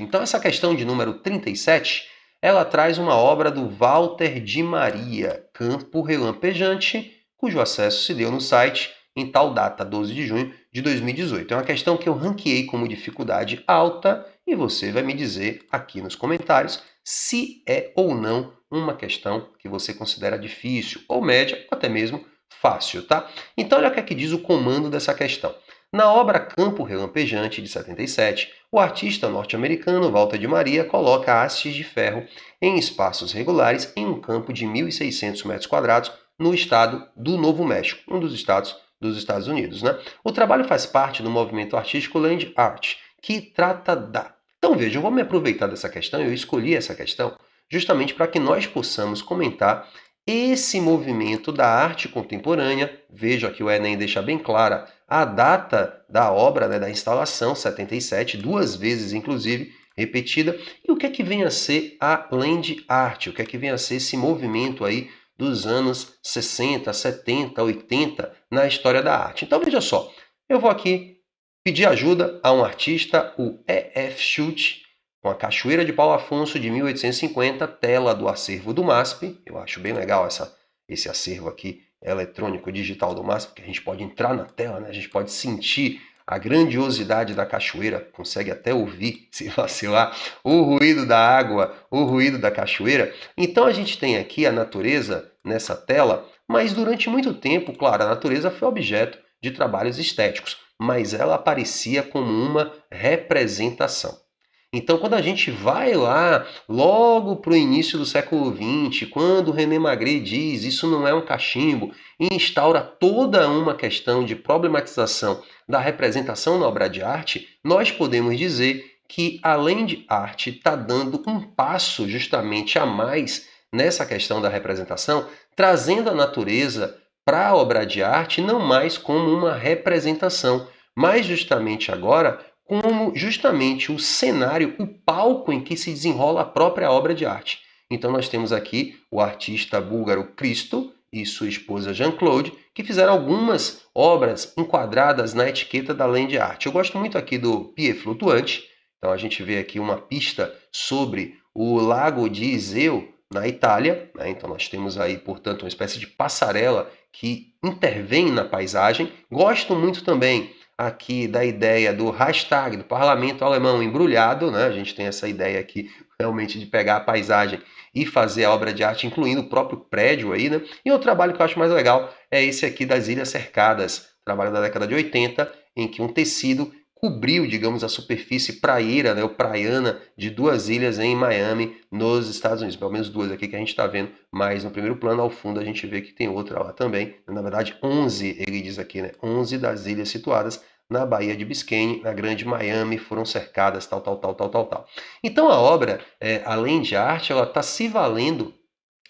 Então essa questão de número 37, ela traz uma obra do Walter de Maria, Campo Relampejante, cujo acesso se deu no site em tal data, 12 de junho de 2018. É uma questão que eu ranqueei como dificuldade alta e você vai me dizer aqui nos comentários se é ou não uma questão que você considera difícil, ou média, ou até mesmo fácil, tá? Então olha o que é que diz o comando dessa questão. Na obra Campo Relampejante, de 77, o artista norte-americano Walter de Maria coloca hastes de ferro em espaços regulares em um campo de 1.600 metros quadrados no estado do Novo México, um dos estados dos Estados Unidos, né? O trabalho faz parte do movimento artístico Land Art, que trata da... Então veja, eu vou me aproveitar dessa questão, eu escolhi essa questão justamente para que nós possamos comentar esse movimento da arte contemporânea. Veja que o Enem deixa bem clara a data da obra, né, da instalação, 77, duas vezes inclusive, repetida. E o que é que vem a ser a Land Art? O que é que vem a ser esse movimento aí dos anos 60, 70, 80 na história da arte? Então veja só, eu vou aqui pedir ajuda a um artista, o E.F. Schutt, com a Cachoeira de Paulo Afonso de 1850, tela do acervo do MASP. Eu acho bem legal esse acervo aqui eletrônico digital do MASP, porque a gente pode entrar na tela, né? A gente pode sentir a grandiosidade da cachoeira, consegue até ouvir, se vacilar, o ruído da água, o ruído da cachoeira. Então a gente tem aqui a natureza nessa tela, mas durante muito tempo, claro, a natureza foi objeto de trabalhos estéticos, mas ela aparecia como uma representação. Então, quando a gente vai lá, logo para o início do século XX, quando René Magritte diz isso não é um cachimbo, e instaura toda uma questão de problematização da representação na obra de arte, nós podemos dizer que, além de arte, está dando um passo justamente a mais nessa questão da representação, trazendo a natureza para a obra de arte não mais como uma representação, mas justamente agora como justamente o cenário, o palco em que se desenrola a própria obra de arte. Então nós temos aqui o artista búlgaro Christo e sua esposa Jean-Claude, que fizeram algumas obras enquadradas na etiqueta da Land Art. Eu gosto muito aqui do Pier Flutuante, então a gente vê aqui uma pista sobre o Lago de Iseo, na Itália, né? Então nós temos aí, portanto, uma espécie de passarela que intervém na paisagem. Gosto muito também aqui da ideia do hashtag do parlamento alemão embrulhado, né? A gente tem essa ideia aqui realmente de pegar a paisagem e fazer a obra de arte, incluindo o próprio prédio aí, né? E o trabalho que eu acho mais legal é esse aqui das Ilhas Cercadas, trabalho da década de 80, em que um tecido cobriu, digamos, a superfície praieira, né, ou praiana de duas ilhas em Miami, nos Estados Unidos. Pelo menos duas aqui que a gente está vendo, mas no primeiro plano, ao fundo, a gente vê que tem outra lá também. Na verdade, 11, ele diz aqui, né? 11 das ilhas situadas na Baía de Biscayne, na Grande Miami, foram cercadas, tal. Então a obra, além de arte, ela está se valendo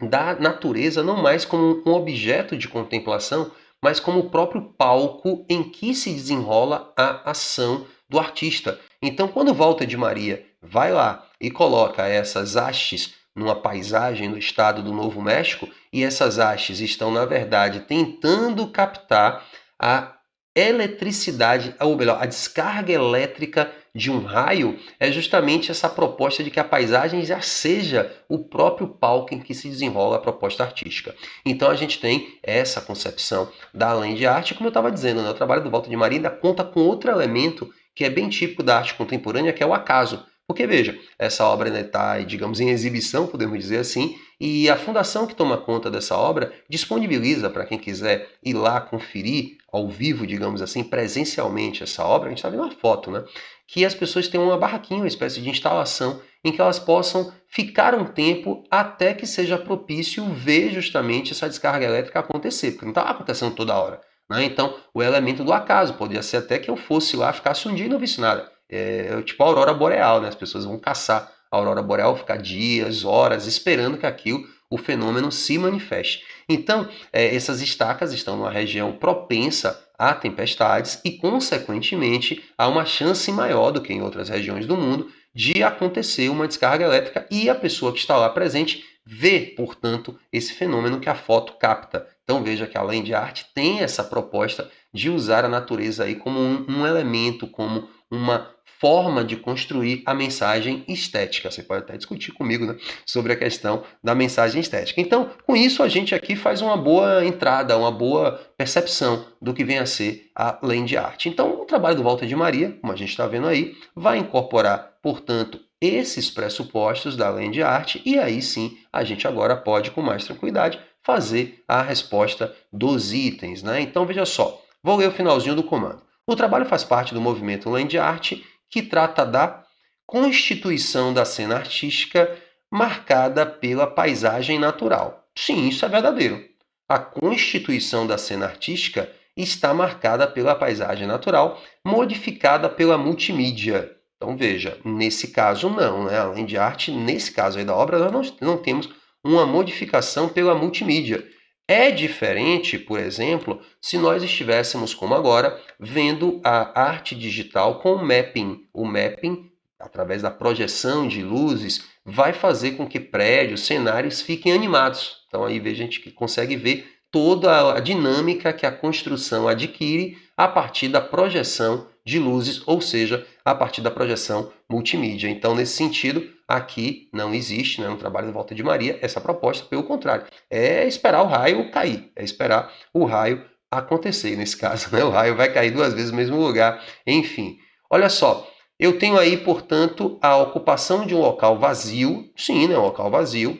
da natureza não mais como um objeto de contemplação, mas como o próprio palco em que se desenrola a ação do artista. Então, quando Walter de Maria vai lá e coloca essas hastes numa paisagem no estado do Novo México, e essas hastes estão, na verdade, tentando captar a eletricidade, ou melhor, a descarga elétrica de um raio, é justamente essa proposta de que a paisagem já seja o próprio palco em que se desenrola a proposta artística. Então a gente tem essa concepção da land art, como eu estava dizendo, né? O trabalho do Walter de Maria ainda conta com outro elemento que é bem típico da arte contemporânea, que é o acaso. Porque veja, essa obra ainda está, digamos, em exibição, podemos dizer assim, e a fundação que toma conta dessa obra disponibiliza para quem quiser ir lá conferir ao vivo, digamos assim, presencialmente essa obra. A gente está vendo uma foto, né? Que as pessoas tenham uma barraquinha, uma espécie de instalação em que elas possam ficar um tempo até que seja propício ver justamente essa descarga elétrica acontecer, porque não está acontecendo toda hora, né? Então, o elemento do acaso, poderia ser até que eu fosse lá, ficasse um dia e não visse nada. É tipo a aurora boreal, né? As pessoas vão caçar a aurora boreal, ficar dias, horas, esperando que aquilo, o fenômeno se manifeste. Então, essas estacas estão numa região propensa a tempestades e, consequentemente, há uma chance maior do que em outras regiões do mundo de acontecer uma descarga elétrica e a pessoa que está lá presente vê, portanto, esse fenômeno que a foto capta. Então veja que além de arte tem essa proposta de usar a natureza aí como um elemento, como uma forma de construir a mensagem estética. Você pode até discutir comigo, né, sobre a questão da mensagem estética. Então, com isso, a gente aqui faz uma boa entrada, uma boa percepção do que vem a ser a land art. Então, o trabalho do Walter de Maria, como a gente está vendo aí, vai incorporar, portanto, esses pressupostos da land art, e aí sim a gente agora pode, com mais tranquilidade, fazer a resposta dos itens, né? Então, veja só, vou ler o finalzinho do comando. O trabalho faz parte do movimento land art, que trata da constituição da cena artística marcada pela paisagem natural. Sim, isso é verdadeiro. A constituição da cena artística está marcada pela paisagem natural, modificada pela multimídia. Então veja, nesse caso não, né? Além de arte, nesse caso aí da obra, nós não temos uma modificação pela multimídia. É diferente, por exemplo, se nós estivéssemos, como agora, vendo a arte digital com o mapping. O mapping, através da projeção de luzes, vai fazer com que prédios, cenários fiquem animados. Então aí a gente consegue ver toda a dinâmica que a construção adquire a partir da projeção de luzes, ou seja, a partir da projeção multimídia. Então, nesse sentido, aqui não existe, né, no trabalho do Walter de Maria, essa proposta, pelo contrário, é esperar o raio cair, é esperar o raio acontecer, nesse caso, né, o raio vai cair duas vezes no mesmo lugar, enfim. Olha só, eu tenho aí, portanto, a ocupação de um local vazio, sim, né, um local vazio,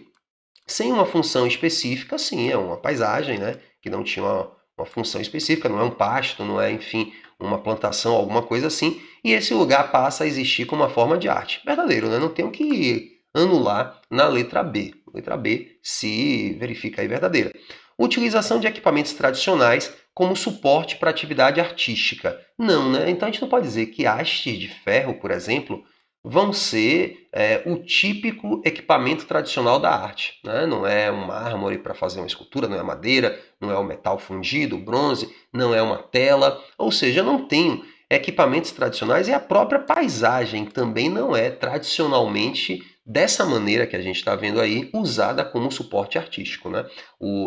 sem uma função específica, sim, é uma paisagem, né, que não tinha uma função específica, não é um pasto, não é, enfim, uma plantação, alguma coisa assim, e esse lugar passa a existir como uma forma de arte. Verdadeiro, né? Não tenho que anular na letra B. Letra B se verifica aí verdadeira. Utilização de equipamentos tradicionais como suporte para atividade artística. Não, né? Então a gente não pode dizer que hastes de ferro, por exemplo, vão ser o típico equipamento tradicional da arte, né? Não é um mármore para fazer uma escultura, não é madeira, não é o metal fundido, o bronze, não é uma tela, ou seja, não tem equipamentos tradicionais e a própria paisagem também não é tradicionalmente dessa maneira que a gente está vendo aí, usada como suporte artístico, né?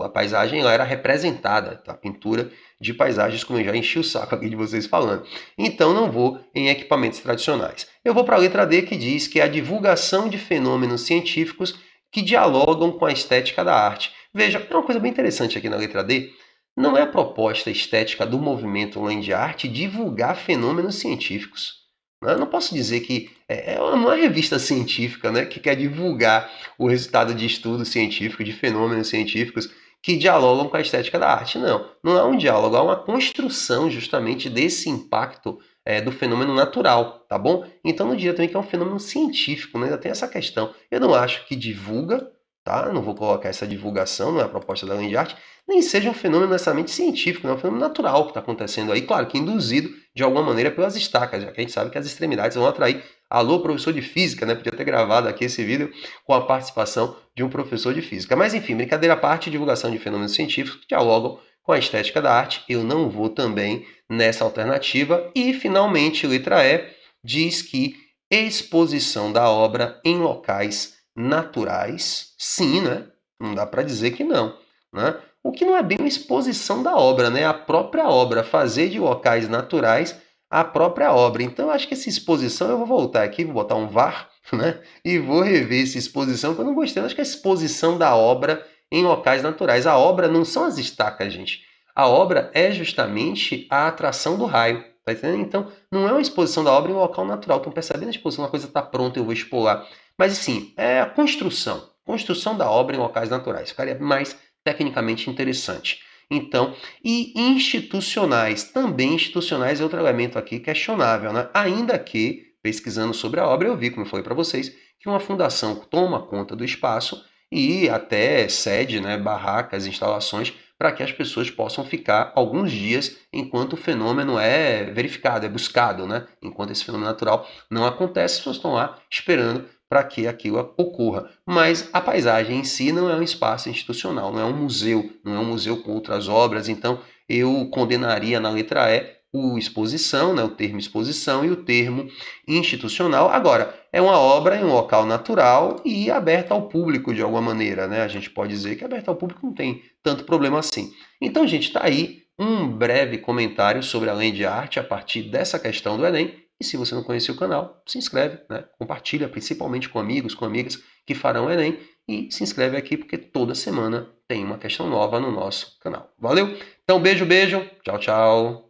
A paisagem ela era representada, a pintura de paisagens, como eu já enchi o saco aqui de vocês falando. Então não vou em equipamentos tradicionais. Eu vou para a letra D, que diz que é a divulgação de fenômenos científicos que dialogam com a estética da arte. Veja, é uma coisa bem interessante aqui na letra D. Não é a proposta estética do movimento land art divulgar fenômenos científicos. Eu não posso dizer que não é revista científica, né, que quer divulgar o resultado de estudos científicos, de fenômenos científicos que dialogam com a estética da arte. Não, não é um diálogo, é uma construção justamente desse impacto do fenômeno natural, tá bom? Então não diria também que é um fenômeno científico, né? Ainda tem essa questão. Eu não acho que divulga, tá? Eu não vou colocar essa divulgação, não é a proposta da Land Art, nem seja um fenômeno necessariamente científico, não é um fenômeno natural que está acontecendo aí, claro que induzido de alguma maneira pelas estacas, já que a gente sabe que as extremidades vão atrair. Alô, professor de física, né? Podia ter gravado aqui esse vídeo com a participação de um professor de física. Mas enfim, brincadeira à parte, divulgação de fenômenos científicos que dialogam com a estética da arte. Eu não vou também nessa alternativa. E, finalmente, letra E, diz que exposição da obra em locais naturais. Sim, né? Não dá para dizer que não, né? O que não é bem uma exposição da obra, né? A própria obra, fazer de locais naturais a própria obra. Então, eu acho que essa exposição, eu vou voltar aqui, vou botar um VAR, né? E vou rever essa exposição, que eu não gostei. Eu acho que a exposição da obra em locais naturais. A obra não são as estacas, gente. A obra é justamente a atração do raio, tá entendendo? Então, não é uma exposição da obra em um local natural. Estão percebendo a exposição? Uma coisa está pronta, eu vou expor. Mas, sim, é a construção. Construção da obra em locais naturais. Ficaria mais tecnicamente interessante. Então, e institucionais. Também institucionais é outro elemento aqui questionável, né? Ainda que, pesquisando sobre a obra, eu vi, como eu falei para vocês, que uma fundação toma conta do espaço e até cede, né, barracas, instalações, para que as pessoas possam ficar alguns dias enquanto o fenômeno é verificado, é buscado, né? Enquanto esse fenômeno natural não acontece, as pessoas estão lá esperando para que aquilo ocorra. Mas a paisagem em si não é um espaço institucional, não é um museu, não é um museu com outras obras, então eu condenaria na letra E o exposição, né, o termo exposição e o termo institucional. Agora, é uma obra em um local natural e aberta ao público de alguma maneira, né? A gente pode dizer que aberta ao público não tem tanto problema assim. Então, gente, está aí um breve comentário sobre a land art a partir dessa questão do Enem, E se você não conhecer o canal, se inscreve, né? Compartilha, principalmente com amigos, com amigas que farão Enem. E se inscreve aqui porque toda semana tem uma questão nova no nosso canal. Valeu? Então, beijo, beijo. Tchau, tchau.